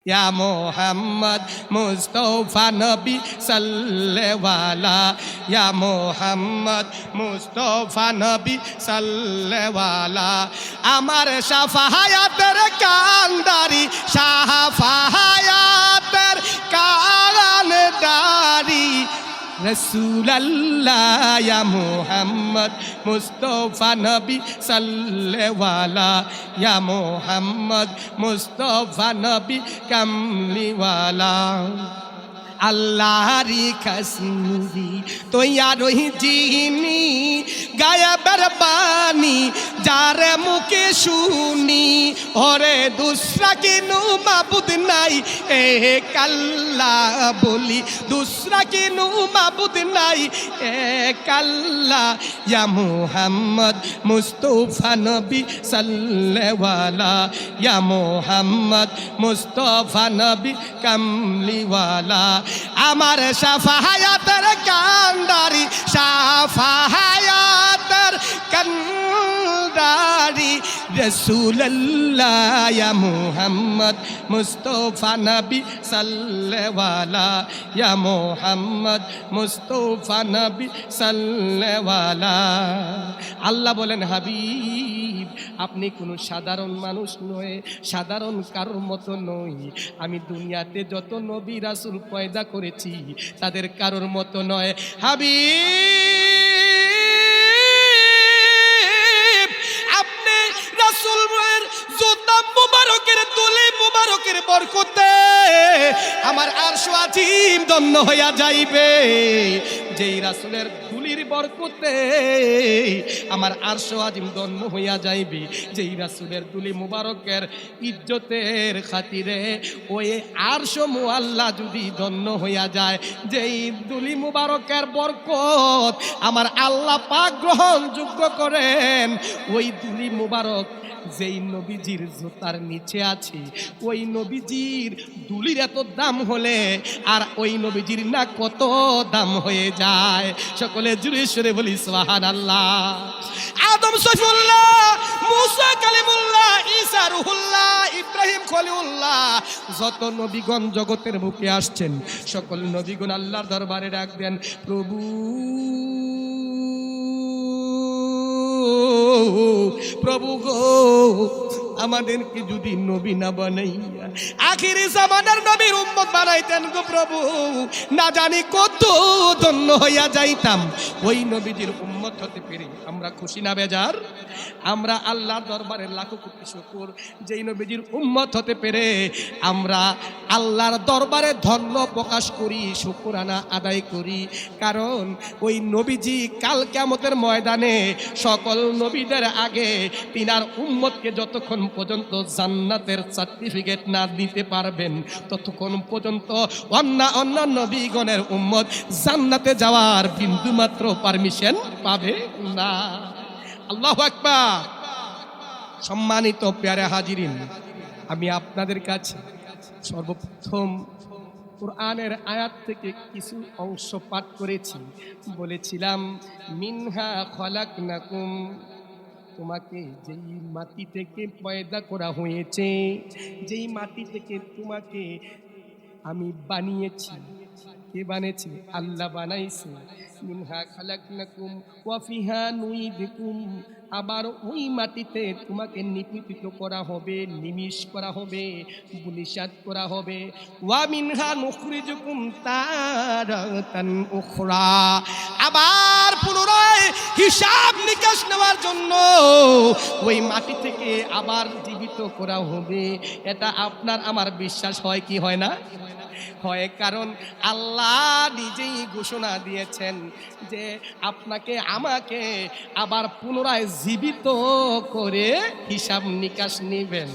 ইয়া মোহাম্মদ মুস্তফা নবী সাল্লেওয়ালা, ইয়া মোহাম্মদ মুস্তফা নবী সাল্লেওয়ালা, আমার শাফায়াতের কান্দারি, শাফায়াতের কান্দারি রসুলাল্লাহ, ইয়া মোহাম্মদ মুস্তফা নবী সাল্লেওয়ালা, ইয়া মোহাম্মদ মুস্তফা নবী কামলিওয়ালা। আল্লাহরি কাসমি তৈয়ারই জিনি গায়েবের বাণী যারে মুখে শুনি, ওরে দুসরা কিনু মাবুদ নাই এক আল্লাহ বলি, দুসরা কিনু মাবুদ নাই এক আল্লাহ। ইয়া মুহাম্মদ মুস্তফা নবী সাল্লেওয়ালা, ইয়া মুহাম্মদ মুস্তফা নবী কামলিওয়ালা, আমার শাফায়াতের কান্দারি, শাফায়াতের কান্দারি রসুলাল্লাহ, ইয়া মুহাম্মদ মুস্তফা নবী সাল্লেওয়ালা, ইয়া মুহাম্মদ মুস্তফা নবী সাল্লেওয়ালা। আল্লাহ বলেন, হাবিব আপনি কোনো সাধারণ মানুষ নয়, সাধারণ কারোর মতো নই। আমি দুনিয়াতে যত নবী রাসূল পয়দা করেছি তাদের কারোর মতো নয়। হাবিব আপনি রাসূলের জুতা মুবারকের তুলি মুবারকের বরকতে আমার আরশ আজিম ধন্য হইয়া যাইবে। যেই রাসূলের ধুলির বরকতে আমার আরশ আজিম ধন্য হইয়া যাইবে। যেই রাসূলের ধুলি মুবারকের ইজ্জতের খাতিরে ওই আরশ মুআল্লা যদি ধন্য হইয়া যায়, যেই ধুলি মুবারকের বরকত আমার আল্লাহ পাক গ্রহণযোগ্য করেন, ওই ধুলি মুবারক যেই নবীজির জুতার নিচে আছে, ওই নবীজির ধুলির এত দাম হলে আর ওই নবীজির না কত দাম হয়ে যায়। সকলে জুড়ে সুরে বলি সুবহানাল্লাহ। আদম সফিউল্লাহ, মুসা কালিমুল্লাহ, ঈসা রূহুল্লাহ, ইব্রাহিম খলিলুল্লাহ, যত নবীগণ জগতের বুকে আসছেন সকল নবীগণ আল্লাহর দরবারে ডাক দেন, প্রভু প্রভু গো আমাদেরকে যদি নবী না বানাইয়া আখিরি জামানার নবীর উম্মত বানাইতেন গো প্রভু, না জানি কত ধন্য হইয়া যাইতাম। ওই নবীজির উম্মত হতে পেরে আমরা খুশি না বেজার? আমরা আল্লাহর দরবারে লাখো কোটি শুকর, যেই নবীজির উম্মত হতে পেরে আমরা আল্লাহর দরবারে ধন্য প্রকাশ করি, শুকরানা আদায় করি। কারণ ওই নবীজি কাল কিয়ামতের ময়দানে সকল নবীদের আগে তিনার উম্মতকে যতক্ষণ পর্যন্ত জান্নাতের সার্টিফিকেট না দিতে পারবেন ততক্ষণ পর্যন্ত অন্য নবীগণের উম্মত জান্নাতে যাওয়ার বিন্দুমাত্র পারমিশন পাবে না। আল্লাহু আকবার। সম্মানিত প্যারে হাজিরিন, আমি আপনাদের কাছে সর্বপ্রথম কুরআনের আয়াত থেকে কিছু অংশ পাঠ করেছি। বলেছিলাম মিনহা খলাকনাকুম, তোমাকে যেই মাটি থেকে পয়দা করা হয়েছে, যেই মাটি থেকে তোমাকে আমি বানিয়েছি। কে বানিয়েছে? আল্লাহ বানাইছে। মিনহা খালাকনাকুম ওয়া ফিহা নুইদুকুম, আবার ওই মাটিতে তোমাকে নিপীড়িত করা হবে, নিমিষ করা হবে, বুলিশাত করা হবে। ওয়া মিনহা নুখরিজুকুম তারাতান উখরা, আবার পুনরায় হিসাব নিকাশ নেওয়ার জন্য ওই মাটি থেকে আবার জীবিত করা হবে। এটা আপনার আমার বিশ্বাস হয় কি হয় না? হয়। কারণ আল্লাহ নিজেই ঘোষণা দিয়েছেন যে আপনাকে আমাকে আবার পুনরায় জীবিত করে হিসাব নিকাশ নেবেন।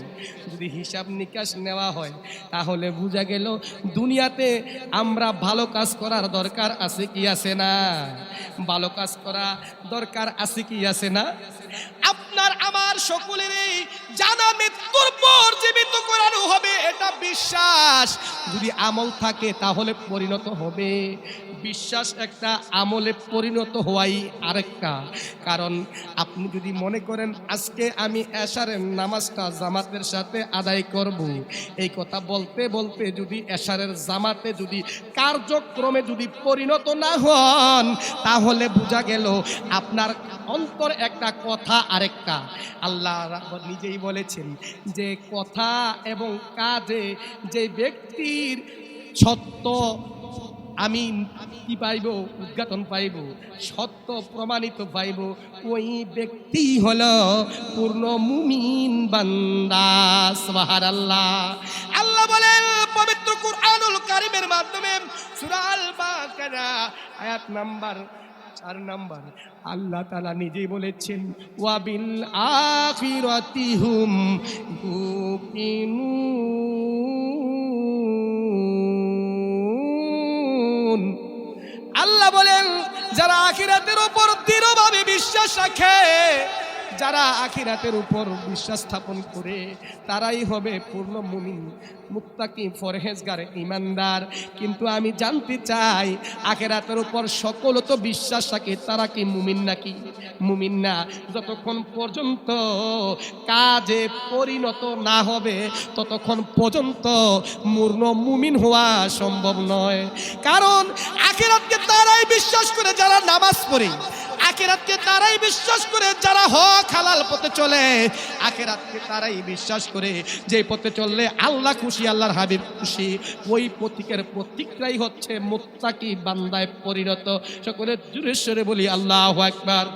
যদি হিসাব নিকাশ নেওয়া হয় তাহলে বোঝা গেল দুনিয়াতে আমরা ভালো কাজ করার দরকার আছে কি আছে না? ভালো কাজ করা দরকার আছে কি আছে না? আপনার আমার সকলেরই জানা মৃত্যুর পর জীবিত করানো হবে, এটা বিশ্বাস। যদি আমল থাকে তাহলে পরিণত হবে। বিশ্বাস একটা, আমলে পরিণত হওয়াই আরেকটা। কারণ আপনি যদি মনে করেন আজকে আমি এশারের নামাজটা জামাতের সাথে আদায় করব, এই কথা বলতে বলতে যদি এশারের জামাতে যদি কার্যক্রমে যদি পরিণত না হন, তাহলে বোঝা গেল আপনার অন্তর একটা, কথা আরেকটা। আল্লাহ নিজেই বলেছেন যে কথা এবং কাজে যে ব্যক্তির সত্য আমি কি পাইব, উদ্ঘাটন পাইব, সত্য প্রমাণিত পাইব, ওই ব্যক্তি হলো পূর্ণ মুমিন বান্দা। সুবহানাল্লাহ। আল্লাহ বলেন পবিত্র কুরআনুল কারীমের মাধ্যমে সূরা আল বাকারা আয়াত নাম্বার 4 নাম্বার, আল্লাহ তাআলা নিজেই বলেছেন ওয়া বিল আখিরাতি হুম ইউকিনুন। আল্লাহ বলেন যারা আখিরাতের উপর দৃঢ়ভাবে বিশ্বাস রাখে, যারা আখিরাতের উপর বিশ্বাস স্থাপন করে, তারাই হবে পূর্ণ মুমিন, মুত্তাকি, পরহেজগার, ঈমানদার। কিন্তু আমি জানতে চাই আখিরাতের উপর সকল তো বিশ্বাস রাখে, তারা কি মুমিন নাকি? মুমিন না। যতক্ষণ পর্যন্ত কাজে পরিণত না হবে ততক্ষণ পর্যন্ত পূর্ণ মুমিন হওয়া সম্ভব নয়। কারণ আখিরাতকে তারাই বিশ্বাস করে যারা নামাজ পড়ে, আখিরাতকে তারাই বিশ্বাস করে যারা হক হালাল পথে চলে, আখিরাতকে তারাই বিশ্বাস করে যে পথে চললে আল্লাহ খুশি, আল্লাহর হাবিব খুশি। ওই প্রতীকের প্রতীকটাই হচ্ছে মুত্তাকি বান্দায় পরিণত। সকলে জোরে সোরে বলি আল্লাহু আকবার।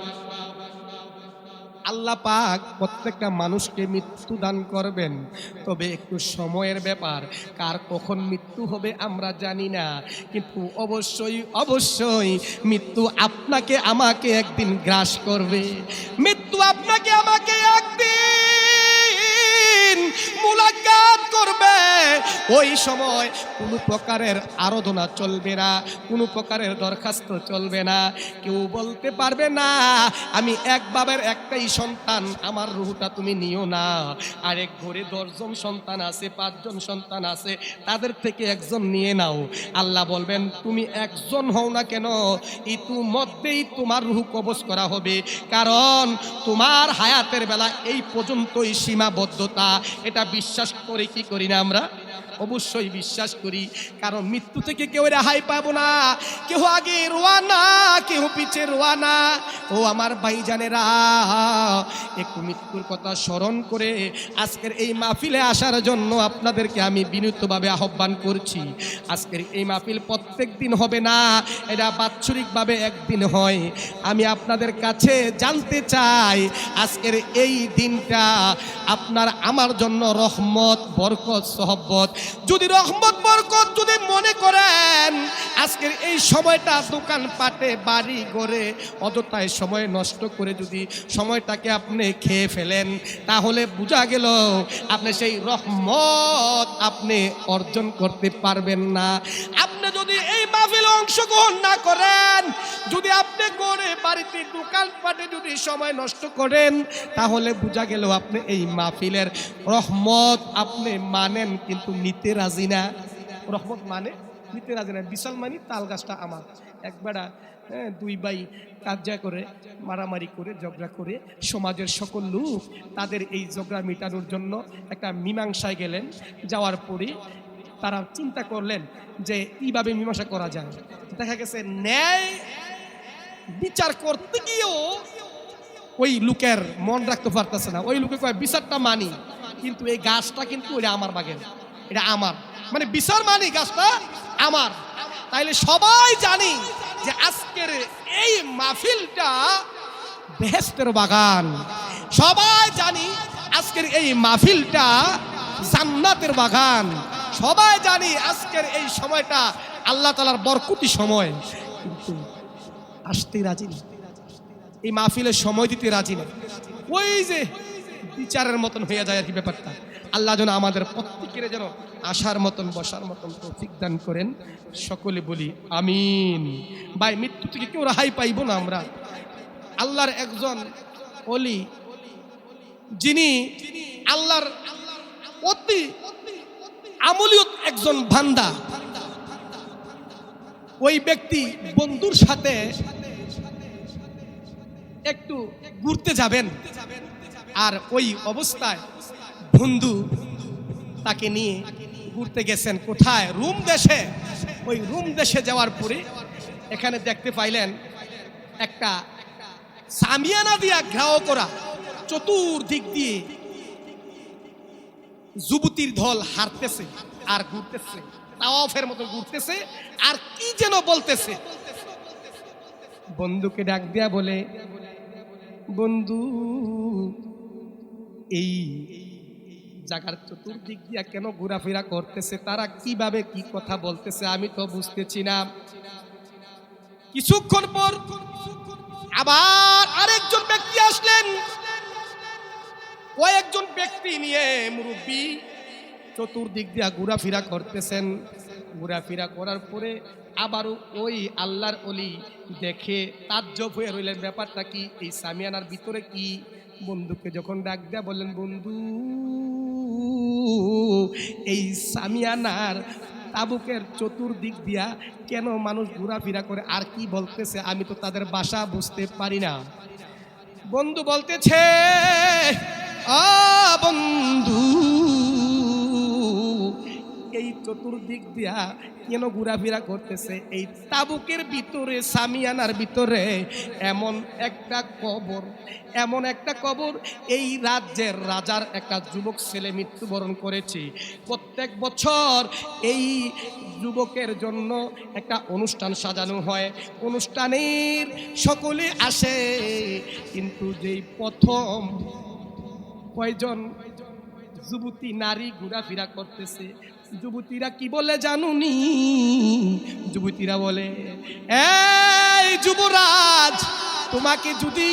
আল্লাহ পাক প্রত্যেকটা মানুষকে মৃত্যু দান করবেন, তবে একটু সময়ের ব্যাপার। কার কখন মৃত্যু হবে আমরা জানি না, কিন্তু অবশ্যই অবশ্যই মৃত্যু আপনাকে আমাকে একদিন গ্রাস করবে। মৃত্যু আপনাকে আমাকে একদিন মুলাকাত করবে। ওই সময় কোনো প্রকারের আরাধনা চলবে না, কোনো প্রকারের দরখাস্ত চলবে না। কেউ বলতে পারবে না আমি এক বাবার একটাই সন্তান, আমার রুহটা তুমি নিও না। আরেক ঘরে 10 জন সন্তান আছে, 5 জন সন্তান আছে, তাদের থেকে একজন নিয়ে নাও। আল্লাহ বলবেন তুমি একজন হও না কেন, ইতিমধ্যেই তোমার রুহ কবজ করা হবে। কারণ তোমার হায়াতের বেলা এই পর্যন্তই সীমাবদ্ধতা। এটা বিশ্বাস করে কি করি না আমরা? অবশ্যই বিশ্বাস করি। কারণ মৃত্যু থেকে কেউ রেহাই পাবো না। কেউ আগে রোয়ানা, কেউ পিছে রোয়ানা। ও আমার ভাইজানেরা, একটু মৃত্যুর কথা স্মরণ করে আজকের এই মাহফিলে আসার জন্য আপনাদেরকে আমি বিনীতভাবে আহ্বান করছি। আজকের এই মাহফিল প্রত্যেক দিন হবে না, এটা বাৎসরিকভাবে একদিন হয়। আমি আপনাদের কাছে জানতে চাই আজকের এই দিনটা আপনার আমার জন্য রহমত, বরকত, সহবত। যদি রহমত বরকত যদি মনে করেন আজকের এই সময়টা দোকান পাটে বাড়ি ঘরে অযথায় সময় নষ্ট করে যদি সময়টাকে আপনি খেয়ে ফেলেন, তাহলে বোঝা গেল আপনি সেই রহমত আপনি অর্জন করতে পারবেন না। আপনি যদি এই মাহফিলে অংশগ্রহণ না করেন, যদি আপনি ঘরে বাড়িতে দোকান পাটে যদি সময় নষ্ট করেন, তাহলে বোঝা গেল আপনি এই মাহফিলের রহমত আপনি মানেন কিন্তু নিতে রাজি না। রহমত মানে নিতে রাজি না। বিশাল মানি তাল গাছটা আমার, একবারা দুই ভাই কাজা করে মারামারি করে ঝগড়া করে সমাজের সকল লোক তাদের এই ঝগড়া মেটানোর জন্য একটা মীমাংসায় গেলেন। যাওয়ার পরে তারা চিন্তা করলেন যে কিভাবে মীমাংসা করা যায়। দেখা গেছে ন্যায় বিচার করতে গিয়েও ওই লোকের মন রাখতে পারতেছে না। ওই লোকে কয় বিচারটা মানি, কিন্তু এই গাছটা কিন্তু এটা আমার বাগের, এটা আমার, মানে বিচার মানি গাছটা আমার। তাইলে সবাই জানি যে আজকের এই মাহফিলটা বেহেশতের বাগান। সবাই জানি আজকের এই মাহফিলটা জান্নাতের বাগান। সবাই জানি আজকের এই সময়টা আল্লাহ তাআলার বরকতি সময়, কিন্তু আসতে রাজি না, এই মাহফিলের সময় দিতে রাজি না। ওই যে বিচারের মতন হয়ে যায় আর কি ব্যাপারটা। আল্লাহ যেন আমাদের প্রত্যেকের যেন আসার মতন বসার মতন তৌফিক দান করেন। সকলে বলি আমিন। ভাই, মৃত্যু থেকে কেউ রেহাই পাইব না আমরা। আল্লাহর একজন ওলি যিনি আল্লাহর অতি আমলিয়ত একজন বান্দা, ওই ব্যক্তি বন্ধুর সাথে একটু ঘুরতে যাবেন, আর ওই অবস্থায় বন্ধু তাকে নিয়ে ঘুরতে গেছেন কোথায়? রোম দেশে। ওই রোম দেশে যাওয়ার পরে এখানে দেখতে পাইলেন একটা সামিয়ানা দিয়া ঘেরাও করা, চতুর্দিক দিয়ে যুবতীর দল হাঁটতেছে আর ঘুরতেছে, তাওয়াফের মতো ঘুরতেছে আর কি যেন বলতেছে। বন্ধুকে ডাক দিয়া বলে, বন্ধু এই জায়গার চতুর্দিক দিয়া কেন ঘোরাফেরা করতেছে, তারা কিভাবে কি কথা বলতেছে আমি তো বুঝতেছি না। কিছুক্ষণ পর আবার আরেকজন ব্যক্তি আসলেন, কয়েকজন ব্যক্তি নিয়ে মুরব্বী চতুর্দিক দিয়া ঘোরাফেরা করতেছেন। ঘোরাফেরা করার পরে আবারও ওই আল্লাহর ওলি দেখে তাজ্জব হয়ে রইলেন, ব্যাপারটা কি, এই সামিয়ানার ভিতরে কি? বন্ধুকে যখন ডাক দেয়া বললেন, বন্ধু এই সামিয়ানার তাবুকের চতুর্দিক দিয়া কেন মানুষ ঘোরাফেরা করে আর কি বলতেছে আমি তো তাদের ভাষা বুঝতে পারি না। বন্ধু বলতেছে, বন্ধু এই চতুর্দিক দিয়া কেন ঘোরাফেরা করতেছে, এই তাবুকের ভিতরে সামিয়ানার ভিতরে এমন একটা কবর, এমন একটা কবর, এই রাজ্যের রাজার একটা যুবক ছেলে মৃত্যুবরণ করেছে। প্রত্যেক বছর এই যুবকের জন্য একটা অনুষ্ঠান সাজানো হয়, অনুষ্ঠানের সকলে আসে, কিন্তু যেই প্রথম কয়জন যুবতী নারী ঘোরাফেরা করতেছে, যুবতীরা কি বলে জানুনি? যুবতীরা বলে, এই যুবরাজ, তোমাকে যদি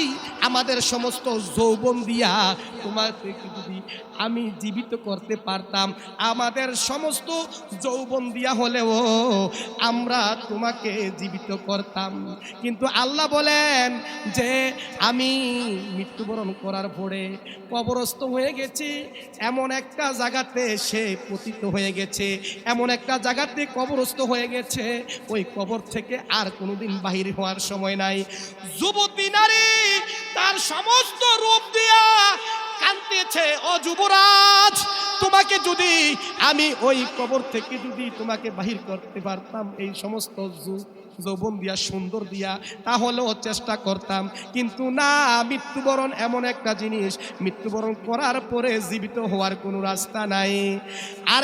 আমাদের সমস্ত যৌবন দিয়া তোমাকে যদি আমি জীবিত করতে পারতাম, আমাদের সমস্ত যৌবন দিয়া হলেও আমরা তোমাকে জীবিত করতাম, কিন্তু আল্লাহ বলেন যে আমি মৃত্যুবরণ করার পরে কবরস্থ হয়ে গেছি, এমন একটা জায়গাতে সে পতিত হয়ে গেছে, এমন একটা জায়গাতে কবরস্থ হয়ে গেছে, ওই কবর থেকে আর কোনোদিন বাহির হওয়ার সময় নাই। যুবতী নারী তার সমস্ত রূপ দিয়া কাঁদতেছে, ও যুবরাজ, তোমাকে যদি আমি ওই কবর থেকে যদি তোমাকে বাহির করতে পারতাম, এই সমস্ত যৌবন দিয়া সুন্দর দিয়া, তাহলেও চেষ্টা করতাম, কিন্তু না, মৃত্যুবরণ এমন একটা জিনিস, মৃত্যুবরণ করার পরে জীবিত হওয়ার কোনো রাস্তা নাই। আর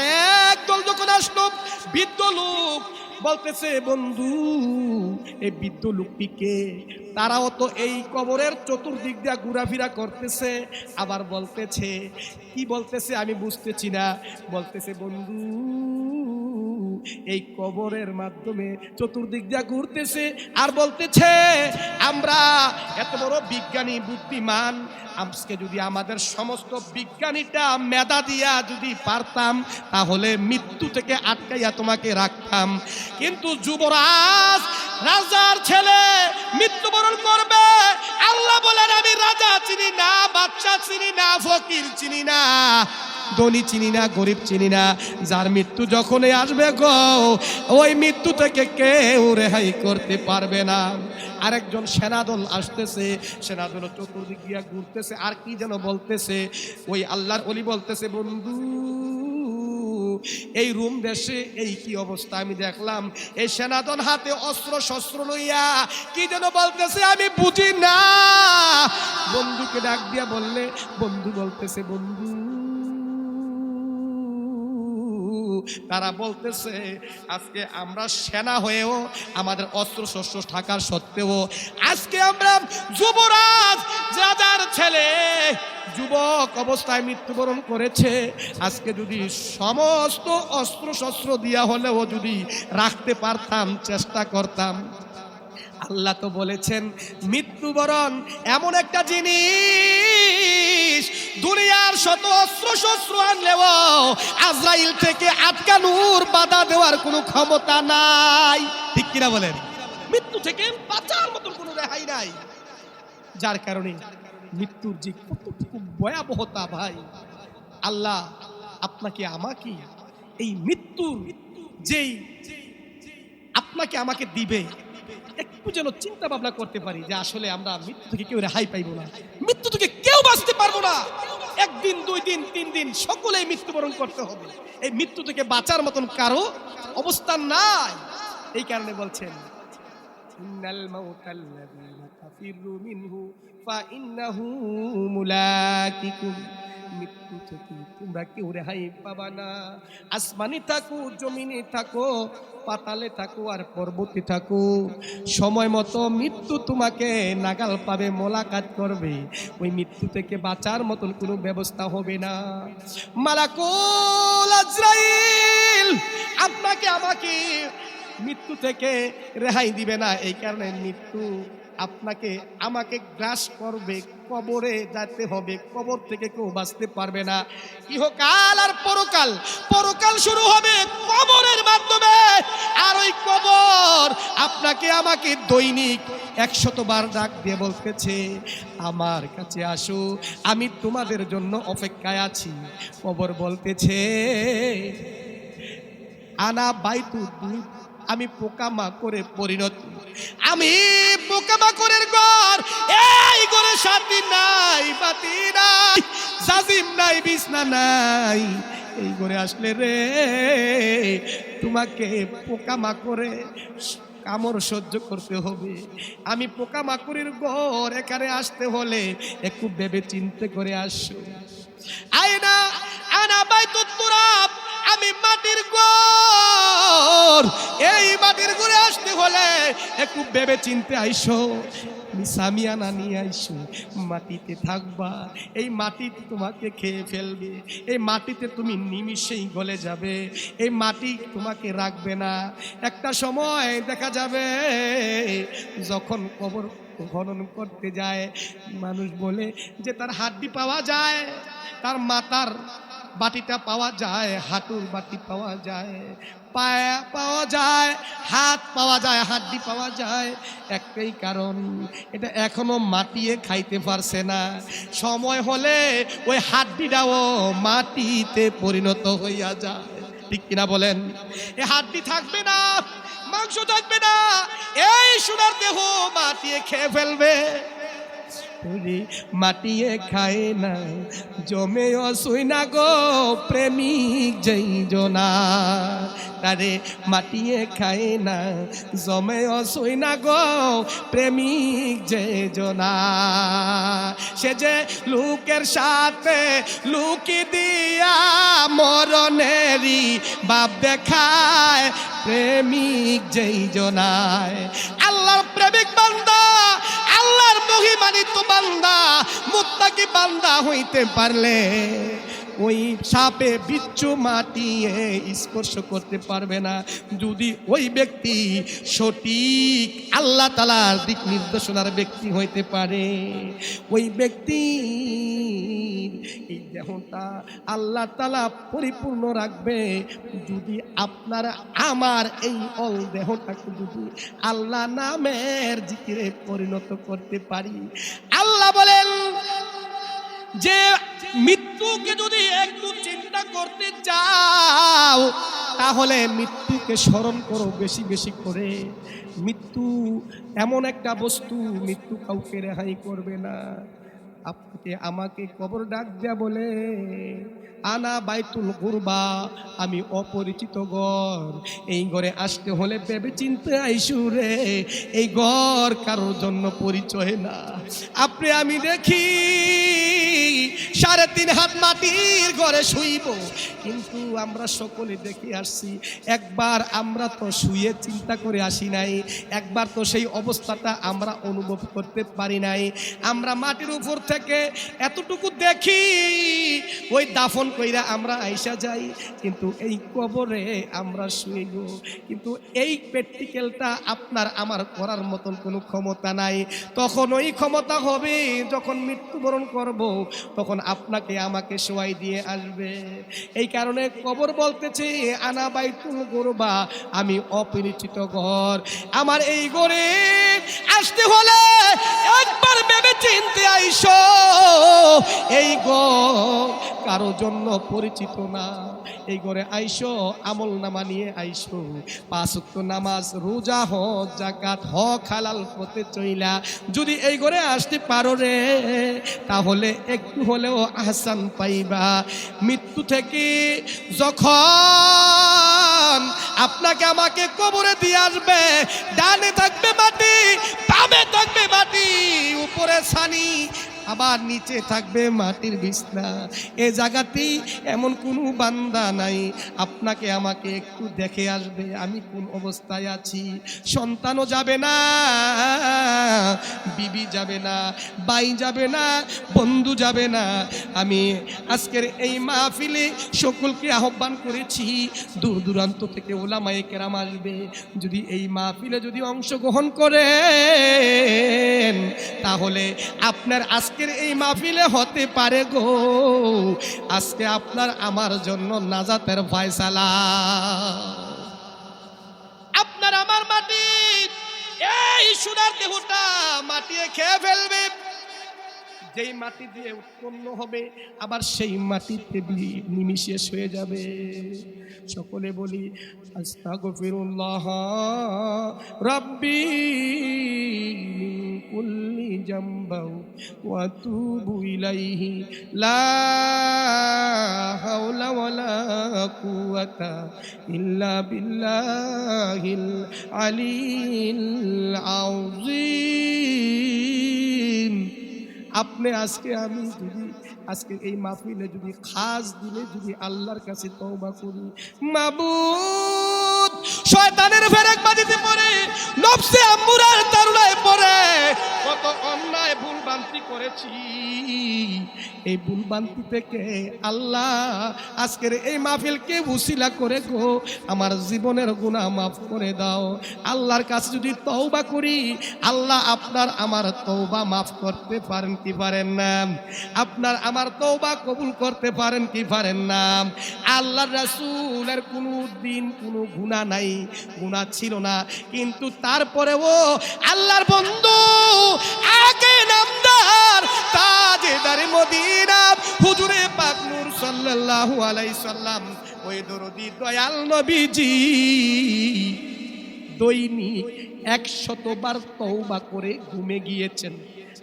একদল যখন আসলো, বৃদ্ধ লোক বলতেছে, বন্ধু এই বৃদ্ধ লোকটিকে, তারাও তো এই কবরের চতুর্দিক দিয়া ঘোরাফেরা করতেছে, আবার বলতেছে, কি বলতেছে আমি বুঝতেছি না, বলতেছে, বন্ধু এই কবরের মাধ্যমে চতুর্দিক দিয়া ঘুরতেছে আর বলতেছে, আমরা এত বড় বিজ্ঞানী বুদ্ধিমান, আজকে যদি আমাদের সমস্ত বিজ্ঞানীটা মেধা দিয়া যদি পারতাম, তাহলে মৃত্যু থেকে আটকাইয়া তোমাকে রাখতাম, কিন্তু যুবরাজ, রাজার ছেলে মৃত্যুবরণ করবে, আল্লাহ বলেন আমি রাজা চিনি না, বাদশা চিনি না, ফকির চিনি না, ধনী চিনি না, গরিব চিনি না, যার মৃত্যু যখনই আসবে গো, ওই মৃত্যু থেকে কেউ রেহাই করতে পারবে না। আরেকজন সেনাদল আসতেছে, সেনাদল চতুর্দিক দিয়া ঘুরতেছে আর কি যেন বলতেছে। ওই আল্লাহর ওলি বলতেছে, বন্ধু এই রোম দেশে এই কি অবস্থা আমি দেখলাম, এই সেনাদল হাতে অস্ত্র শস্ত্র লইয়া কি যেন বলতেছে আমি বুঝি না। বন্ধুকে ডাক দিয়া বললে, বন্ধু বলতেছে, বন্ধু তারা বলতেছে, আজকে আমরা সেনা হয়েও আমাদের অস্ত্র শস্ত্র থাকার সত্ত্বেও আজকে আমরা যুবরাজ রাজার ছেলে যুবক অবস্থায় মৃত্যুবরণ করেছে, আজকে যদি সমস্ত অস্ত্র শস্ত্র দিয়া হলেও যদি রাখতে পারতাম, চেষ্টা করতাম। আল্লাহ তো বলেছেন মৃত্যুবরণ এমন একটা জিনিস, দুনিয়ার শত অস্ত্র শস্ত্র আনলেও আজরাইল থেকে আটকানোর বাধা দেওয়ার কোনো ক্ষমতা নাই, ঠিক কিনা বলেন? মৃত্যু থেকে বাঁচার মতন কোনো রেহাই নাই। যার কারণে মৃত্যুর যে কতটুকু ভয়াবহতা ভাই, আল্লাহ আপনাকে আমাকে এই মৃত্যুর যেই আপনাকে আমাকে দিবে, একটু যেন চিন্তা ভাবনা করতে পারি যে আসলে আমরা মৃত্যু থেকে কেউ রেহাই পাইবো না, মৃত্যু থেকে কেউ বাঁচতে পারবো না। একদিন, 2 দিন, 3 দিন সকলেই মৃত্যুবরণ করতে হবে। এই মৃত্যু থেকে বাঁচার মতন কারো অবস্থান নাই। এই কারণে বলছেন ইন্নাল মাউতাল্লাযীনা তাফিরু মিনহু ফাইন্নাহু মুলাকিকুম, মৃত্যু থেকে তোমরা কেউ রেহাই পাবা না। আসমানে থাকো, জমিনে থাকো, পাতালে থাকো আর পর্বতে থাকো, সময় মতো মৃত্যু তোমাকে নাগাল পাবে, মোলাকাত করবে। ওই মৃত্যু থেকে বাঁচার মতন কোনো ব্যবস্থা হবে না। মালাকুল আজরাইল আপনাকে আমাকে মৃত্যু থেকে রেহাই দিবে না। এই কারণে মৃত্যু আপনাকে আমাকে গ্রাস করবে, কবরে যেতে হবে, কবর থেকে কেউ বাঁচতে পারবে না। ইহকাল আর পরকাল, পরকাল শুরু হবে কবরের মাধ্যমে। আর ওই কবর আপনাকে আমাকে দৈনিক 100 বার ডাক দিয়ে বলতেছে আমার কাছে আসো, আমি তোমাদের জন্য অপেক্ষায় আছি। কবর বলতেছে আনা বাইতু, আমি পোকামাকড়ে পরিণত, আমি পোকামাকড়ের ঘর। এই ঘরে শান্তি নাই, বাতি নাই, জাজিম নাই, বিছনা নাই। এই ঘরে আসলে রে তোমাকে পোকামাকড়ে কামড় সহ্য করতে হবে। আমি পোকামাকড়ের ঘর, এখানে আসতে হলে একটু ভেবে চিন্তে করে আসো। আয়না আনা বাইতুত তুরাব, আমি মাটির ঘর। এই মাটির ঘরে আসতে হলে একটু ভেবে চিনতে আইসো। সামিয়ানা নিয়ে আইসো, মাটিতে থাকবা, এই মাটি তোমাকে খেয়ে ফেলবে, এই মাটিতে তুমি নিমিষেই গলে যাবে, এই মাটি তোমাকে রাখবে না। একটা সময় দেখা যাবে যখন কবর খনন করতে যায়, মানুষ বলে যে তার হাড্ডি পাওয়া যায়, তার মাথার বাটিটা পাওয়া যায়, হাঁটুর বাটি পাওয়া যায়, পায়া পাওয়া যায়, হাত পাওয়া যায়, হাড্ডি পাওয়া যায়। একটাই কারণ, এটা এখনো মাটিয়ে খাইতে পারছে না। সময় হলে ওই হাড্ডিটাও মাটিতে পরিণত হইয়া যায়। ঠিক কিনা বলেন? এই হাড্ডি থাকবে না, মাংস থাকবে না, এই সোনার দেহ মাটিয়ে খেয়ে ফেলবে। মাটিয়ে খায় না, জমে অসুই না গো প্রেমিক যেই জনা, তারে মাটিয়ে খায় না, জমে অসুই না গো প্রেমিক যে জনা। সে যে লোকের সাথে লুকি দিয়া মরণেরই বাপ দেখায়, প্রেমিক যেই জনায়। আল্লাহর প্রেমিক বান্দা, আল্লাহর মহিমান্বিত বান্দা, মুত্তাকি বান্দা হইতে পারলে ওই সাপে বিচ্ছু মাটিয়ে স্পর্শ করতে পারবে না, যদি ওই ব্যক্তি সঠিক আল্লাহ তাআলার দিক নির্দেশনার ব্যক্তি হইতে পারে। ওই ব্যক্তি এই দেহটা আল্লাহ তাআলা পরিপূর্ণ রাখবে যদি আপনারা আমার এই অল দেহটাকে যদি আল্লাহ নামের জিকিরে পরিণত করতে পারি। আল্লাহ বলেন যে মৃত্যুকে যদি একটু চিন্তা করতে চাও, তাহলে মৃত্যুকে স্মরণ করো বেশি বেশি করে। মৃত্যু এমন একটা বস্তু, মৃত্যু কাউকে রেহাই করবে না। আপনাকে আমাকে কবর ডাক দেয়া বলে আনা বাইতুল গুরবা, আমি অপরিচিত ঘর। এই ঘরে আসতে হলে ভেবে চিন্তে আইসু রে, এই ঘর কারোর জন্য পরিচয় না। আপনি আমি দেখি 3.5 হাত মাটির ঘরে শুইব, কিন্তু আমরা সকলে দেখে আসছি, একবার আমরা তো শুয়ে চিন্তা করে আসি নাই, একবার তো সেই অবস্থাটা আমরা অনুভব করতে পারি নাই। আমরা মাটির উপর থেকে এতটুকু দেখি, ওই দাফন কইরা আমরা আইসা যাই, কিন্তু এই কবরে আমরা শুইব। কিন্তু এই প্র্যাকটিক্যালটা আপনার আমার করার মতন কোনো ক্ষমতা নাই। তখন ওই ক্ষমতা হবে যখন মৃত্যুবরণ করব, তখন আপনাকে আমাকে শোয়াই দিয়ে আসবে। এই কারণে কবর বলতেছে আনা বাইতুল গুরবা, আমি অপরিচিত ঘর। আমার এই ঘরে আসতে হলে একবার ভেবে চিনতে আইসো। এই ঘর কারো জন্য পরিচিত না। এই ঘরে আইসো আমল নামা নিয়ে আইসো, 5 ওয়াক্ত নামাজ, রোজা, হজ, যাকাত, হক হালাল পথে চইলা যদি এই ঘরে আসতে পারো রে, তাহলে একটু হলেও আহসান পাইবা। মৃত্যু থেকে যখন আপনাকে আমাকে কবরে দিয়ে আসবে, ডানে থাকবে মাটি, বামে থাকবে মাটি, উপরে ছানি, আবার নিচে থাকবে মাটির বিছনা। এ জায়গাতেই এমন কোনো বান্দা নাই আপনাকে আমাকে একটু দেখে আসবে আমি কোন অবস্থায় আছি। সন্তানও যাবে না, বিবি যাবে না, ভাই যাবে না, বন্ধু যাবে না। আমি আজকের এই মাহফিলে সকলকে আহ্বান করেছি, দূর দূরান্ত থেকে ওলামায়ে কেরাম আসবে। যদি এই মাহফিলে যদি অংশগ্রহণ করেন, তাহলে আপনার আজকের এই মাহফিলে হতে পারে গো আজকে আপনার আমার জন্য নাজাতের ফয়সালা। আপনার আমার মাটি, এই সোনার দেহটা মাটিয়ে খেয়ে ফেলবে। যেই মাটি দিয়ে উৎপন্ন হবে আবার সেই মাটিতে নিমিশেষ হয়ে যাবে। সকলে বলি আস্তাগফিরুল্লাহ রাব্বি মিন কুল্লি জামবি ওয়া আতুবু ইলাইহি লা হাওলা ওয়ালা কুওয়াতা ইল্লা বিল্লাহিল আলিয়্যিল আযীম। আপনি আজকে আমি যদি আজকে এই মাহফিলে যদি খাস দিলে যদি আল্লাহর কাছে তওবা করি, মাবুদ শয়তানের ফেরেকবাজিতে পড়ে, নফসে আম্মুরার তারুলায় পড়ে কত অন্যায় ভুল ভ্রান্তি করেছি। এই ভুল ভ্রান্তি থেকে আল্লাহ আজকের এই মাহফিলকে উসিলা করে গো আমার জীবনের গুনাহ মাফ করে দাও। আল্লাহর কাছে যদি তওবা করি, আল্লাহ আপনার আমার তওবা মাফ করতে পারেন কি পারেন না? আপনার আমার তওবা কবুল করতে পারেন কি পারেন না? আল্লাহর রাসূলের কোনো দিন কোনো গুনাহ নাই, গুনাহ ছিল না, কিন্তু তারপরেও আল্লাহর বন্ধু আগে নামদার তাজেদার মদিনা হুজুরে পাক নূর সাল্লাল্লাহু আলাইহি সাল্লাম, ওই দরদি দয়াল নবীজি দৈনিক 100 বার তওবা করে ঘুমে গিয়েছেন।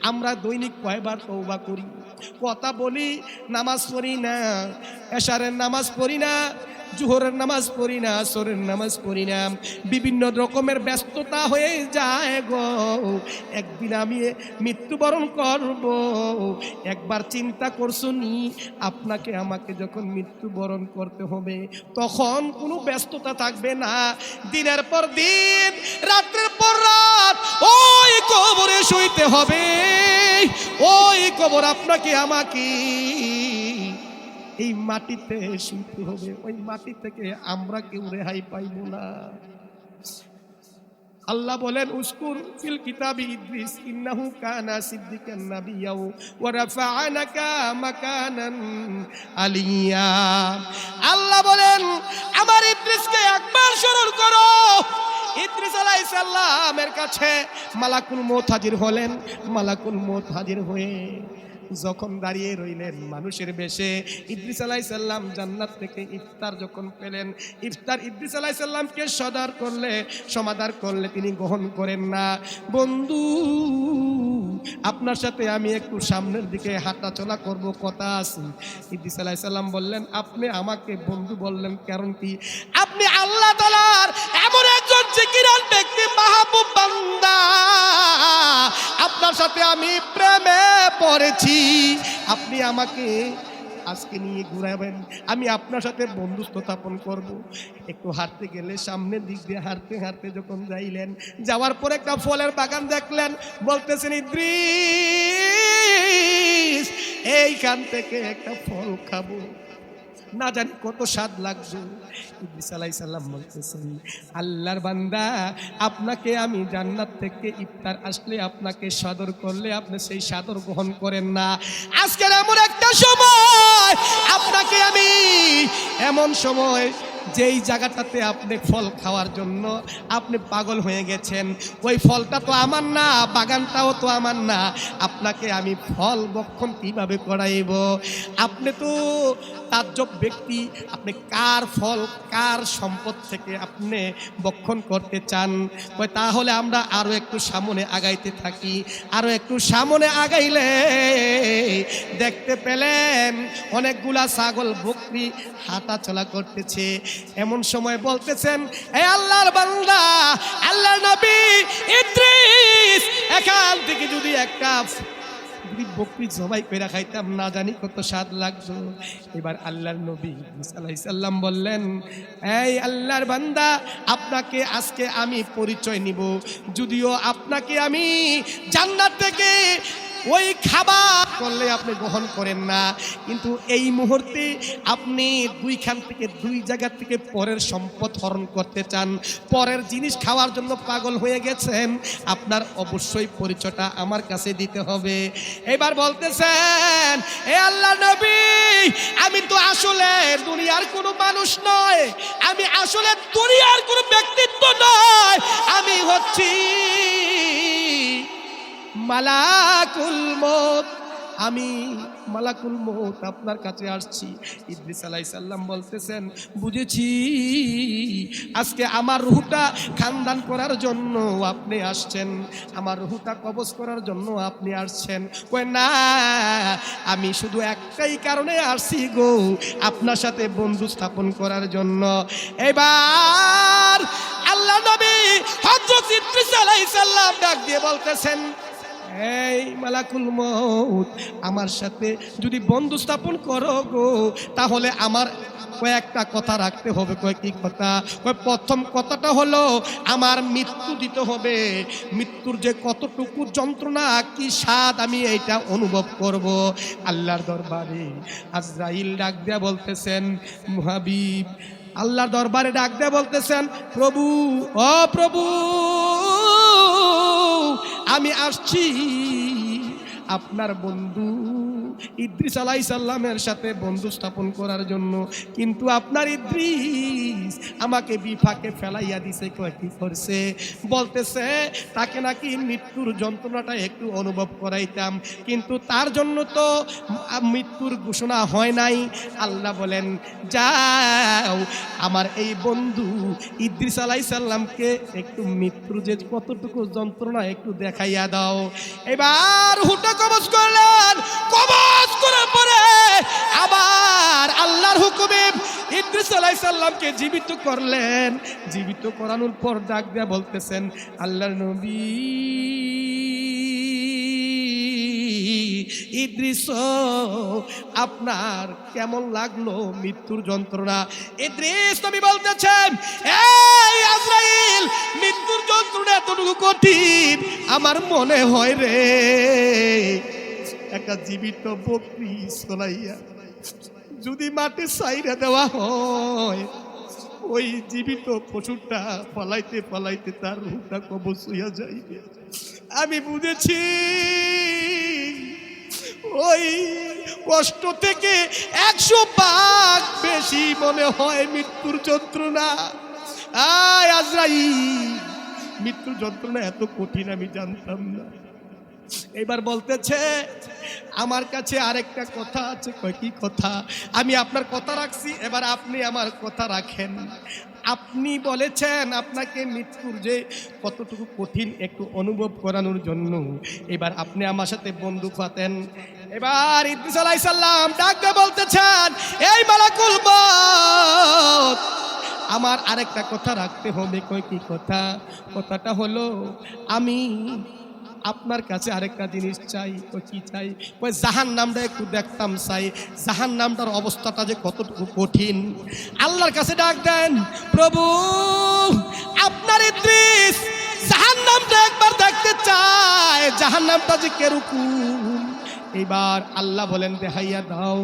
আমরা দৈনিক কয়বার তওবা করি? কথা বলি, নামাজ পড়ি না, এশারের নামাজ পড়ি না, জোহরের নামাজ পড়ি না, আসরের নামাজ পড়ি না, বিভিন্ন রকমের ব্যস্ততা হয়ে যায় গো। একদিন আমি মৃত্যুবরণ করব, একবার চিন্তা করছো নি? আপনাকে আমাকে যখন মৃত্যুবরণ করতে হবে তখন কোনো ব্যস্ততা থাকবে না। দিনের পর দিন, রাতের পর রাত ওই কবরে শুইতে হবে। ওই কবর আপনাকে আমাকে এই মাটিতে শুইতে হবে। ওই মাটি থেকে আমরা কেউ রেহাই পাইব না। আল্লাহ বলেন উসকুর ফিল কিতাবি ইদ্রিস ইন্নাহু কানা সিদ্দিকান নাবিয়্যা ওয়া রাফা'নাকা মাকানান আলিয়্যা। আল্লাহ বলেন আমার ইদ্রিসকে একবার স্মরণ করো। ইদ্রিস আলাইহিস সালামের কাছে মালাকুল মউত হাজির হলেন। মালাকুল মউত হাজির হয়ে যখন দাঁড়িয়ে রইলেন মানুষের বেশে, ইদ্রিস আলাইহিস সালাম জান্নাত থেকে ইফতার যখন পেলেন, ইফতার ইদ্রিস আলাইহিস সালামকে সমাদর করলে তিনি গ্রহণ করেন না। বন্ধু আপনার সাথে আমি একটু সামনের দিকে হাঁটা চলা করব, কথা আছে। ইদ্রিস আলাইহিস সালাম বললেন আপনি আমাকে বন্ধু বললেন কারণ কি? আপনি আল্লাহ তাআলার এমন একজন জিকিরান ব্যক্তি, মাহবুব বান্দা, আপনার সাথে আমি প্রেমে পড়েছি। আপনি আমাকে আজকে নিয়ে ঘুরাবেন, আমি আপনার সাথে বন্ধুত্ব স্থাপন করব। একটু হাঁটতে গেলে সামনের দিক দিয়ে হাঁটতে হাঁটতে যখন যাইলেন, যাওয়ার পর একটা ফলের বাগান দেখলেন। বলতেছেন ইদ্রিস এইখান থেকে একটা ফল খাবো, না জানি কত স্বাদ লাগছে। ইদ্রিস আলাইহিস সালাম বলতেছেন আল্লাহর বান্দা, আপনাকে আমি জান্নাত থেকে ইফতার আসলে আপনাকে সাদর করলে আপনি সেই সাদর গ্রহণ করেন না। আজকের এমন একটা সময় আপনাকে আমি এমন সময় যেই জায়গাটাতে আপনি ফল খাওয়ার জন্য আপনি পাগল হয়ে গেছেন, ওই ফলটা তো আমার না, বাগানটাও তো আমার না, আপনাকে আমি ফল ভক্ষণ কিভাবে করাইব? আপনি তো তাজ্জব ব্যক্তি, আপনি কার ফল কার সম্পদ থেকে আপনি ভক্ষণ করতে চান? তাহলে আমরা আরো একটু সামনে আগাইতে থাকি। আরো একটু সামনে আগাইলে দেখতে পেলেন অনেকগুলা ছাগল বকরি হাঁটা চলা করতেছে। এমন সময় বলতেছেন, এ আল্লাহর বান্দা, আল্লাহর নবী ইদ্রিস, এখান থেকে যদি একটা বকরি জবাই করে খাইতাম, না জানি কত স্বাদ লাগতো। এবার আল্লাহর নবী ঈসা আলাইহিস সালাম বললেন, এই আল্লাহর বান্দা, আপনাকে আজকে আমি পরিচয় নিব। যদিও আপনাকে আমি জান্নাত থেকে ওই খাবার করলে আপনি গ্রহণ করেন না, কিন্তু এই মুহূর্তে আপনি দুই জায়গা থেকে পরের সম্পদ হরণ করতে চান, পরের জিনিস খাওয়ার জন্য পাগল হয়ে গেছেন, আপনার অবশ্যই পরিচয়টা আমার কাছে দিতে হবে। এবার বলতেছেন, এ আল্লাহ নবী, আমি তো আসলে দুনিয়ার কোনো মানুষ নয়, আমি আসলে দুনিয়ার কোনো ব্যক্তিত্ব নয়, আমি হচ্ছি মালাকুল মউত, আমি মালাকুল মউত আপনার কাছে আসছি। ইদ্রিস আলাইহিস সালাম বলতেছেন, বুঝেছি, আজকে আমার রূহটা খানদান করার জন্য আপনি আসছেন, আমার রূহটা কবজ করার জন্য আপনি আসছেন। কই না, আমি শুধু একটাই কারণে আসছি গো, আপনার সাথে বন্ধু স্থাপন করার জন্য। এবার আল্লাহ নবী হযরত ইদ্রিস আলাইহিস সালাম ডাক দিয়ে বলতেছেন, এই মালাকুল মউত, আমার সাথে যদি বন্ধু স্থাপন করো গো, তাহলে আমার কয়েকটা কথা রাখতে হবে। কয়েকটি কথা। প্রথম কথাটা হলো, আমার মৃত্যু দিতে হবে। মৃত্যুর যে কতটুকু যন্ত্রণা, কি স্বাদ, আমি এইটা অনুভব করব। আল্লাহর দরবারে আজরাইল ডাক দেয়া বলতেছেন, মুহাবিব, আল্লাহর দরবারে ডাক দেয়া বলতেছেন, প্রভু, ও প্রভু, আমি আসছি আপনার বন্ধু ইদ্রিস আলাইহিস সালামের সাথে বন্ধু স্থাপন করার জন্য, কিন্তু আপনার ইদ্রিস আমাকে বিপাকে ফেলাইয়া দিছে। কি করছে? বলতেছে তাকে নাকি মৃত্যুর যন্ত্রণাটা একটু অনুভব করাইতাম, কিন্তু তার জন্য তো মৃত্যুর ঘোষণা হয় নাই। আল্লাহ বলেন, যাও আমার এই বন্ধু ইদ্রিস আলাইহিস সালামকে একটু মৃত্যুর যে কতটুকু যন্ত্রণা একটু দেখাইয়া দাও। এবার হুটা কবজ করলেন, কবজ করার পরে আবার আল্লাহর হুকুমে ইদ্রিস আলাইহিস সালামকে জীবিত করলেন। জীবিত করানোর পর ডাক দেয়া বলতেছেন, আল্লাহর নবী ইদ্রিস, আপনার কেমন লাগলো মৃত্যুর যন্ত্রণা? ইদ্রিস নবী বলতেছেন, এই আজরাইল, মৃত্যুর যন্ত্রণা এতটুকু কঠিন, আমার মনে হয় রে একটা জীবিত বকরি চলাইয়া যদি মাঠে ছাইরা দেওয়া হয়, ওই জীবিত পশুটা পালাইতে পালাইতে তার রূপটা কবজ হইয়া যাইবে। আমি বুঝেছি ওই কষ্ট থেকে 100 ভাগ বেশি মনে হয় মৃত্যুর যন্ত্রণা। আয় আজরাইল, মৃত্যুর যন্ত্রণা এত কঠিন আমি জানতাম না। এবার বলতেছে, আমার কাছে আরেকটা কথা আছে। কি কথা? আমি আপনার কথা রাখছি, এবার আপনি আমার কথা রাখেন। আপনি বলেছেন আপনাকে মৃত্যুর যে কতটুকু কঠিন একটু অনুভব করানোর জন্য এবার আপনি আমার সাথে বন্ধু পাতেন। এবার ইদ্রিস আলাইহিস সালাম ডাক দিয়ে বলতেছেন, এই মালাকুল মউত, আমার আরেকটা কথা রাখতে হবে। কি কথা? কথাটা হলো, আমি আপনার কাছে আরেকটা জিনিস চাই। কি চাই? জাহান্নামটা একটু দেখতাম চাই, জাহান্নামটার অবস্থাটা যে কতটুকু কঠিন। আল্লাহর কাছে ডাক দেন, প্রভু, আপনার ইদ্রিস জাহান্নামটা একবার দেখতে চায়, জাহান্নামটা যে কিরকম এইবার আল্লাহ বলেন দেখাইয়া দাও।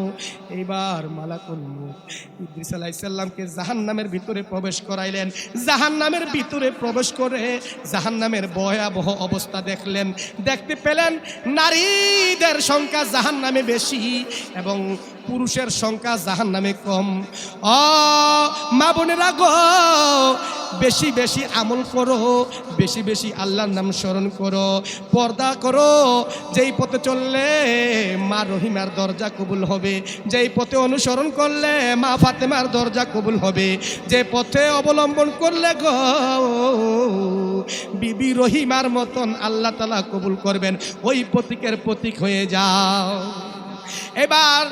এইবার মালাকুল মউত ইদ্রিস আলাইহিস সালামকে জাহান্নামের ভিতরে প্রবেশ করাইলেন। জাহান্নামের ভিতরে প্রবেশ করে জাহান্নামের ভয়াবহ অবস্থা দেখলেন। দেখতে পেলেন নারীদের সংখ্যা জাহান্নামে বেশি এবং পুরুষের সংখ্যা জাহান্নামে কম। মা বোনেরা গো, বেশি বেশি আমল করো, বেশি বেশি আল্লাহর নাম স্মরণ করো, পর্দা করো। যেই পথে চললে মা রহিমার দরজা কবুল হবে, যেই পথে অনুসরণ করলে মা ফাতেমার দরজা কবুল হবে, যে পথে অবলম্বন করলে গো বিবি রহিমার মতন আল্লাহ তাআলা কবুল করবেন, ওই প্রতীকের প্রতীক হয়ে যাও। এবার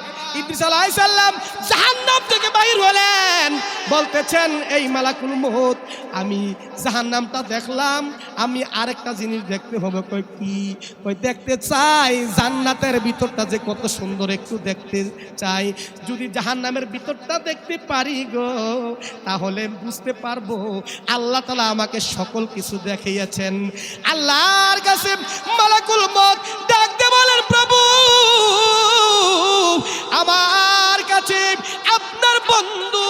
ইদ্রিস আলাইহিস সালাম জাহান্নাম থেকে বাইর হলেন, বলতেছেন এই মালাকুল মউত আমি জাহান্নামটা দেখলাম, আমি আরেকটা জিনিস দেখতে হবে। কই কি? কই দেখতে চাই জান্নাতের ভিতরটা যে কত সুন্দর, একটু দেখতে চাই। যদি জাহান্নামের ভিতরটা দেখতে পারি গো, তাহলে বুঝতে পারবো আল্লাহ তাআলা আমাকে সকল কিছু দেখিয়েছেন। আল্লাহর কাছে মালাকুল মউত ডাক দিয়ে বলেন, প্রভু আমার কাছে আপনার বন্ধু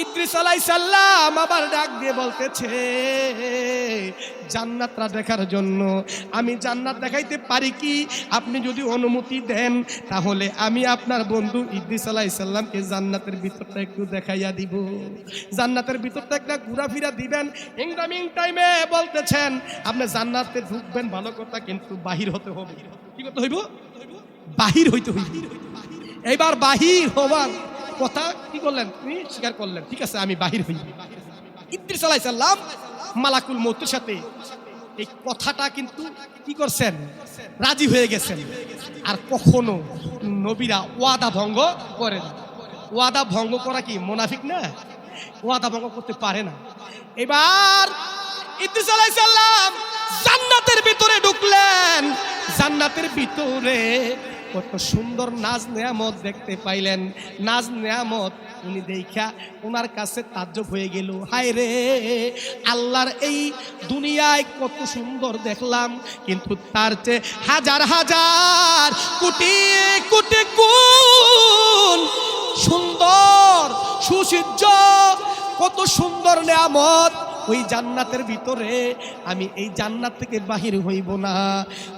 ইদ্রিস আলাইহিস সালাম আবার ডাক দিয়ে বলতেছে জান্নাতটা দেখার জন্য। আমি জান্নাত দেখাইতে পারি কি? আপনি যদি অনুমতি দেন তাহলে আমি আপনার বন্ধু ইদ্রিস আলাইহিস সালামকে জান্নাতের ভিতরটা একটু দেখাইয়া দিব, জান্নাতের ভিতরটা একটা ঘোরাফেরা দিবেন। ইনকামিং টাইমে বলতেছেন আপনি জান্নাতে ঢুকবেন ভালো কথা, কিন্তু বাহির হতে হবে। কি করতে হইব? বাহির হইতে হইব। এইবার বাহির হওয়ার কথা কি করলেন? তিনি স্বীকার করলেন, ঠিক আছে আমি বাহির হই। ইদ্রিস আলাইহিস সালাম মালাকুল মউতের সাথে এই কথাটা কিন্তু কি করছেন? রাজি হয়ে গেছেন। আর কখনো নবীরা ওয়াদা ভঙ্গ করে না। ওয়াদা ভঙ্গ করা কি মুনাফিক না? ওয়াদা ভঙ্গ করতে পারে না। এবার ইদ্রিস আলাইহিস সালাম জান্নাতের ভিতরে ঢুকলেন। জান্নাতের ভিতরে কত সুন্দর নাজ নেয়ামত দেখতে পাইলেন। নাজ নেয়ামত উনি দেখা ওনার কাছে তাজ্জব হয়ে গেল। হায় রে, আল্লাহর এই দুনিয়ায় কত সুন্দর দেখলাম, কিন্তু তার চেয়ে হাজার হাজার কোটি কোটি গুণ সুন্দর সুসজ্জ কত সুন্দর নেয়ামত ওই জান্নাতের ভিতরে। আমি এই জান্নাত থেকে বাহির হইব না।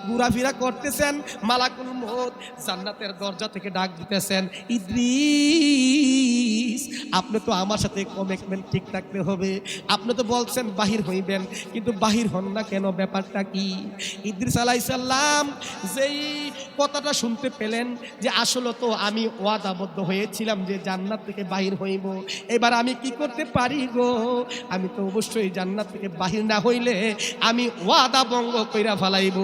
ঘোরাফেরা করতেছেন মালাকুল মউত, জান্নাতের দরজা থেকে ডাক দিতেছেন, ইদ্রিস আপনি তো আমার সাথে কমিটমেন্ট ঠিক রাখতে হবে। আপনি তো বলছেন বাহির হইবেন, কিন্তু বাহির হন না কেন? ব্যাপারটা কি? ইদ্রিস আলাইহিস সালাম যেই কথাটা শুনতে পেলেন যে আসলে তো আমি ওয়াদাবদ্ধ হয়েছিলাম যে জান্নাত থেকে বাহির হইব, এবার আমি কি করতে পারি গো? আমি তো অবশ্যই জান্নাত থেকে বাহির না হইলে আমি ওয়াদা ভঙ্গ কইরা ফেলাইব,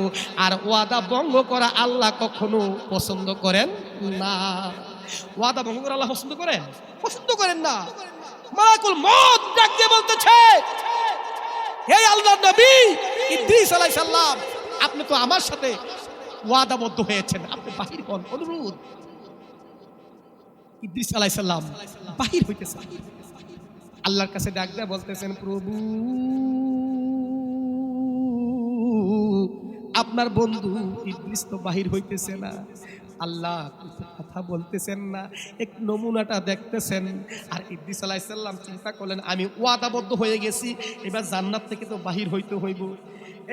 আর ওয়াদা ভঙ্গ করা আল্লাহ কখনো পছন্দ করেন না। ওয়াদা ভঙ্গ করা আল্লাহ পছন্দ করেন? পছন্দ করেন না। মালাকুল মউত ডাক দিয়ে বলতেছে, হে আল্লাহর নবী ইদ্রিস আলাইহিস সালাম, আপনি তো আমার সাথে ওয়াদাবদ্ধ হয়েছেন, আপনি বাহির হন, অনুরোধ। ইদ্রিস আলাইহিস সালাম বাহির হইতেছে, আল্লাহর কাছে ডাক দিয়ে বলতেছেন, প্রভু আপনার বন্ধু ইদ্রিস তো বাহির হইতেছে না। আল্লাহ কথা বলতেছেন না, এক নমুনাটা দেখতেছেন। আর ইদ্রিস আলাইহিস সালাম চিন্তা করলেন আমি ওয়াদাবদ্ধ হয়ে গেছি, এবার জান্নাত থেকে তো বাহির হইতে হইব।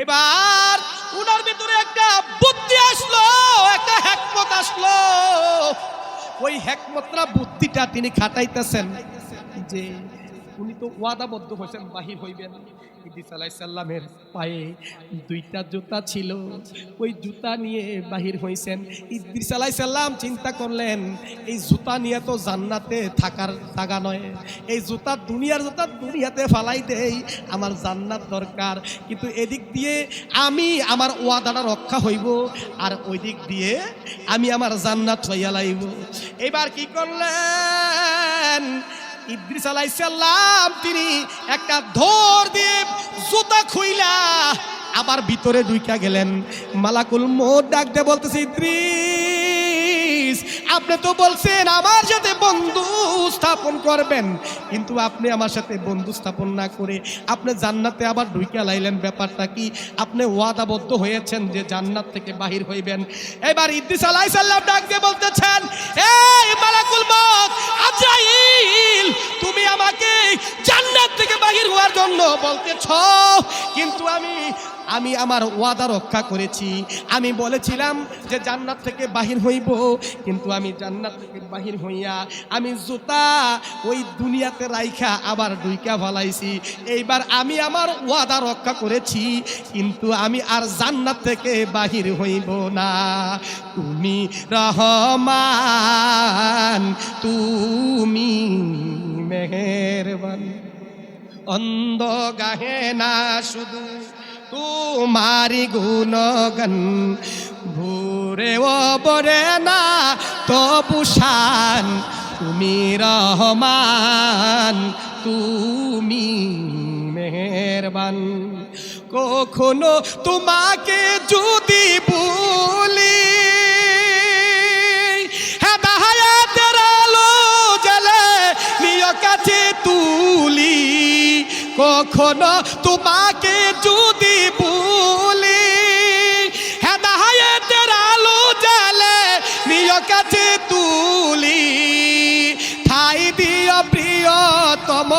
এবার উনার ভিতরে একটা বুদ্ধি আসলো, একটা হিকমত আসলো। ওই হিকমতটা বুদ্ধিটা তিনি খাটাইতেছেন যে উনি তো ওয়াদাবদ্ধ হয়েছেন বাহির হইবেন। ইদ্রিস আলাইহিস সালামের পায়ে দুইটা জুতা ছিল, ওই জুতা নিয়ে বাহির হইছেন। ইদ্রিস আলাইহিস সালাম চিন্তা করলেন এই জুতা নিয়ে তো জান্নাতে থাকার জায়গা নয়, এই জুতা দুনিয়ার জুতা দুনিয়াতে ফালাই দেই, আমার জান্নাত দরকার। কিন্তু এদিক দিয়ে আমি আমার ওয়াদাটা রক্ষা হইব, আর ওই দিক দিয়ে আমি আমার জান্নাত হইয়া লাইব। এবার কি করলেন? ইদ্রিস আলাইহিস সালাম তিনি একটা ধর দিয়ে জুতা খুইলা আবার ভিতরে ঢুইকা গেলেন। মালাকুল মউত ডাক দিয়ে বলতেছে, ইদ্রিস আপনি তো বলছেন আমার সাথে বন্ধু স্থাপন করবেন, কিন্তু আপনি আমার সাথে বন্ধু স্থাপন না করে আপনি জান্নাতে আবার ঢুকে লাইলেন, ব্যাপারটা কি? আপনি ওয়াদাবদ্ধ হয়েছেন যে জান্নাত থেকে বাহির হইবেন। এবার ইদ্রিস আলাইহিস সালাম ডাক দিয়ে বলতেছেন, এই মালাকুল মউত আজরাইল, তুমি আমাকে জান্নাত থেকে বাহির হওয়ার জন্য বলতেছ, কিন্তু আমি আমার ওয়াদা রক্ষা করেছি। আমি বলেছিলাম যে জান্নাত থেকে বাহির হইব, কিন্তু আমি জান্নাত থেকে বাহির হইয়া আমি জুতা ওই দুনিয়াতে রাইখা আবার ঢুইকা ফলাইছি। এইবার আমি আমার ওয়াদা রক্ষা করেছি, কিন্তু আমি আর জান্নাত থেকে বাহির হইব না। তুমি রহমান, তুমি মেহেরবান, অন্ধ গাহে না শুধু তোমারি গুণগান, ভোরে ও বরে না তবু শান, তুমি রহমান, তুমি মেহেরবান। কখনো তোমাকে যদি বলি হেদায়েতের আলো জ্বালে নিয় কাছে তুলি, কখনো তোমাকে যদি বলি হেদায়েতের আলো জ্বালে নিয় কাছে তুলি, ঠাই দিও প্রিয়তম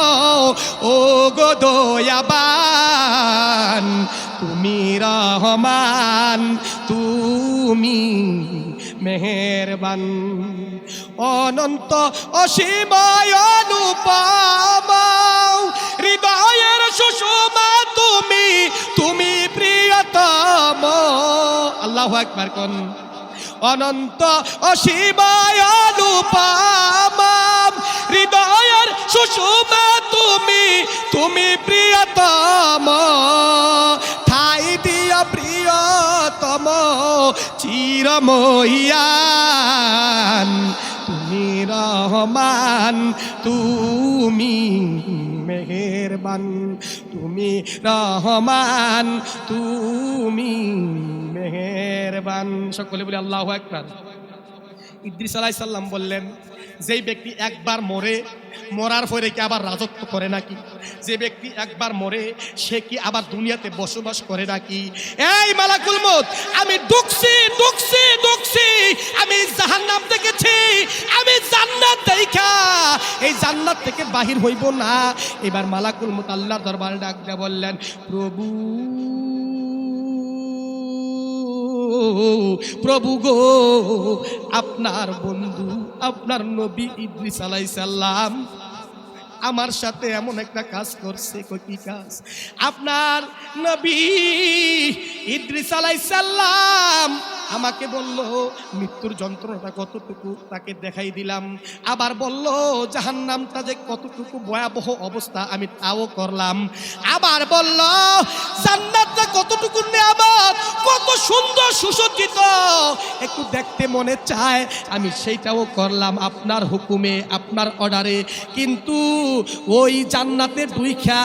ও গো দয়াবান, তুমি রহমান, তুমি মেহেরবান। অনন্ত অসীময় অনুপম হৃদয়ের সুষমা তুমি, তুমি প্রিয়তম। আল্লাহু আকবার কোন। অনন্ত অসীময় অনুপম হৃদয়ের সুষমা তুমি, তুমি প্রিয়তম। ঠাই দিও প্রিয়তম চিরমহিয়ান, তুমি রহমান, তুমি মেহেরবান, তুমি রহমান, তুমি মেহেরবান। সকলে বলি আল্লাহু আকবার। ইদ্রিস আলাইহিস সালাম বললেন, যেই ব্যক্তি একবার মরে, মরার পরে কি আবার রাজত্ব করে নাকি? যে ব্যক্তি একবার মরে সে কি আবার দুনিয়াতে বসবাস করে নাকি? এই মালাকুল মউত, আমি ঢুকছি, আমি জাহান্নাম দেখেছি, আমি জান্নাত দেখা এই জান্নাত থেকে বাহির হইব না। এবার মালাকুল মউত আল্লাহর দরবারে ডাক দিয়ে বললেন, প্রভু প্রভু গো, আপনার বন্ধু আপনার নবী ইদ্রিস আলাইহিস সালাম আমার সাথে এমন একটা কাজ করছে। কি কাজ? আপনার নবী ইদ্রিস আলাইহিস সালাম আমাকে বলল মৃত্যুর যন্ত্রণাটা কতটুকু, তাকে দেখাই দিলাম। আবার বলল জাহান্নামটা যে কতটুকু ভয়াবহ অবস্থা, আমি তাও করলাম। আবার বলল জান্নাতটা কতটুকু নিয়ামত, কত সুন্দর সুসজ্জিত, একটু দেখতে মনে চায়, আমি সেইটাও করলাম আপনার হুকুমে, আপনার অর্ডারে। কিন্তু ওই জান্নাতের দুইখা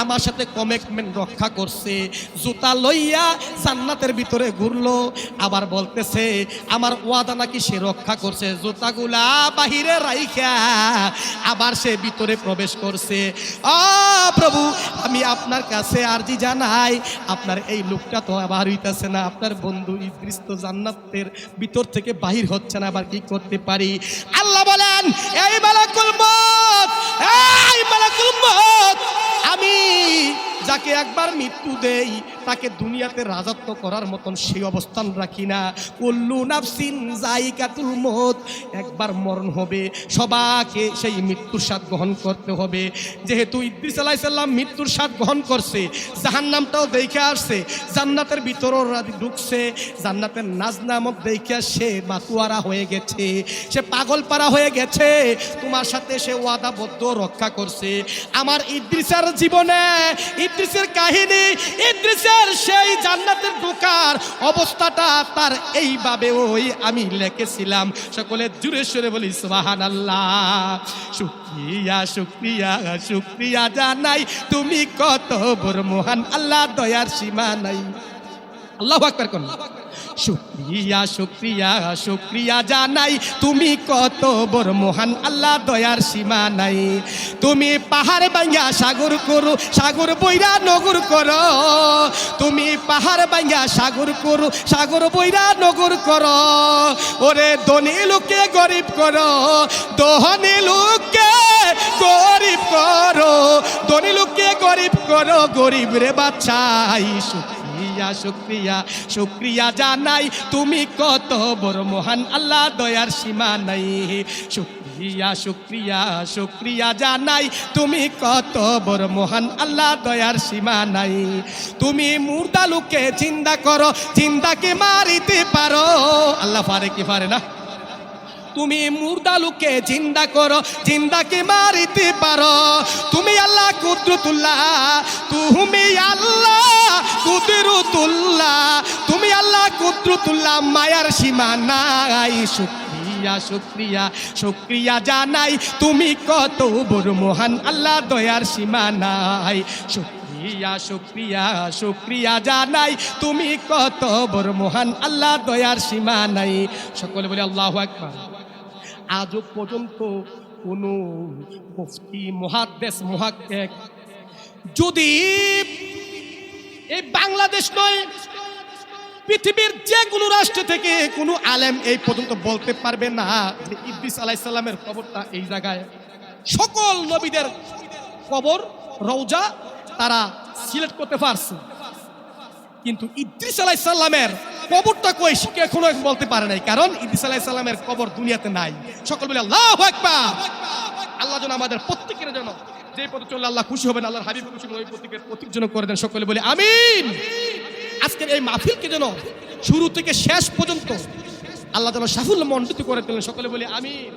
আমার সাথে কমিটমেন্ট রক্ষা করছে, জুতা লইয়া জান্নাতের ভিতরে ঘুরলো, আবার বলতেছে আমার ওয়াদা নাকি সে রক্ষা করছে, জুতাগুলা বাহিরে রাইখা আবার সে ভিতরে প্রবেশ করছে। প্রভু, আমি আপনার কাছে আরজি জানাই, আপনার এই লোকটা তো আবার হইতেছে না, আপনার বন্ধু ইদ্রিস তো জান্নাতের ভিতর থেকে বাহির হচ্ছে না, আবার কি করতে পারি? আল্লাহ বলেন, এই মালাকুল মউত, এই মালাকুল মউত, আমি যাকে একবার মৃত্যু দেই তাকে দুনিয়াতে রাজত্ব করার মতন সেই অবস্থান রাখি না। কুল্লু নাফসিন যায়িকাতুল মউত, একবার মরণ হবে, সবাইকে সেই মৃত্যুর স্বাদ গ্রহণ করতে হবে। যেহেতু ইদ্রিস আলাইহিস সালাম মৃত্যুর স্বাদ গ্রহণ করছে, জাহান্নামটাও দেখে আসছে, জান্নাতের ভিতরও ঢুকছে, জান্নাতের নাজ নামক দেখে সে মাতুয়ারা হয়ে গেছে, সে পাগল পারা হয়ে গেছে, তোমার সাথে সে ওয়াদাবদ্ধ রক্ষা করছে। আমার ইদ্রিসের জীবনে, ইদ্রিসের কাহিনী, ইদ্রিসের সেই জান্নাতের ঢোকার অবস্থাটা তার এইভাবে ওই আমি লিখেছিলাম। সকলে জুড়ে সুরে বলি সুবহানাল্লাহ। শুকরিয়া শুকরিয়া শুকরিয়া জানাই, তুমি কত বড় মহান, আল্লাহ দয়ার সীমা নাই। আল্লাহু আকবার কোন। শুকরিয়া শুকরিয়া শুকরিয়া জানাই, তুমি কত বড় মহান আল্লাহ, দয়ার সীমা নাই। তুমি পাহাড় ভাঙ্গা সাগর করো, সাগর বইরা নগর করো। তুমি পাহাড় ভাঙ্গা সাগর করো, সাগর বইরা নগর করো। ওরে ধনী লোককে গরিব করো, ধনী লোককে গরিব করো, ধনী লোককে গরিব করো, গরিব রে বাঁচাই। শুকরিয়া শুকরিয়া শুকরিয়া জানাই, তুমি কত বড় মহান আল্লাহ, দয়ার সীমা নাই। শুকরিয়া শুকরিয়া শুকরিয়া জানাই, তুমি কত বড় মহান আল্লাহ, দয়ার সীমা নাই। তুমি মুর্দা লোককে জিন্দা করো, জিন্দাকে মারিতে পারো। আল্লাহ পারে কি পারে না? তুমি মুর্দা লোককে জিন্দা করো, জিন্দাকে মারিতে পারো। তুমি আল্লাহ কুদরতুল্লাহ, তুমি আল্লাহ কুদরতুল্লাহ, তুমি আল্লাহ কুদরতুল্লাহ, মায়ার সীমা নাই। শুকরিয়া শুকরিয়া শুকরিয়া জানাই, তুমি কত বড় মহান আল্লাহ, দয়ার সীমা নাই। শুকরিয়া শুকরিয়া শুকরিয়া জানাই, তুমি কত বড় মহান আল্লাহ, দয়ার সীমা নাই। সকলে বলে আল্লাহু আকবার। আজও পর্যন্ত কোন মুফতি মুহাদ্দিস মুহাক্কিক যদি এই বাংলাদেশ নয়, পৃথিবীর যে কোনো রাষ্ট্র থেকে কোনো আলেম এই পর্যন্ত বলতে পারবে না যে ইদ্রিস আলাইহিস সালামের কবরটা এই জায়গায়। সকল নবীদের কবর রওজা তারা সিলেক্ট করতে পারছে, কিন্তু ইদ্রিস আলাইহিস সালামের কবরটা কই সে এখনো বলতে পারে নাই, কারণ ইদ্রিস আলাইহিস সালামের কবর দুনিয়াতে নাই। সকল বলে আল্লাহু আকবার। আল্লাহ যেন আমাদের প্রত্যেকের জন্য যে পথে চললে আল্লাহ খুশি হবেন, আল্লাহর হাবিব খুশি হবেন, ওই প্রত্যেকের প্রতীক যেন করে দেন। সকলে বলে আমিন। আজকের এই মাহফিলকে যেন শুরু থেকে শেষ পর্যন্ত আল্লাহ যেন সাফল্য মণ্ডিত করে দিলেন। সকলে বলে আমিন।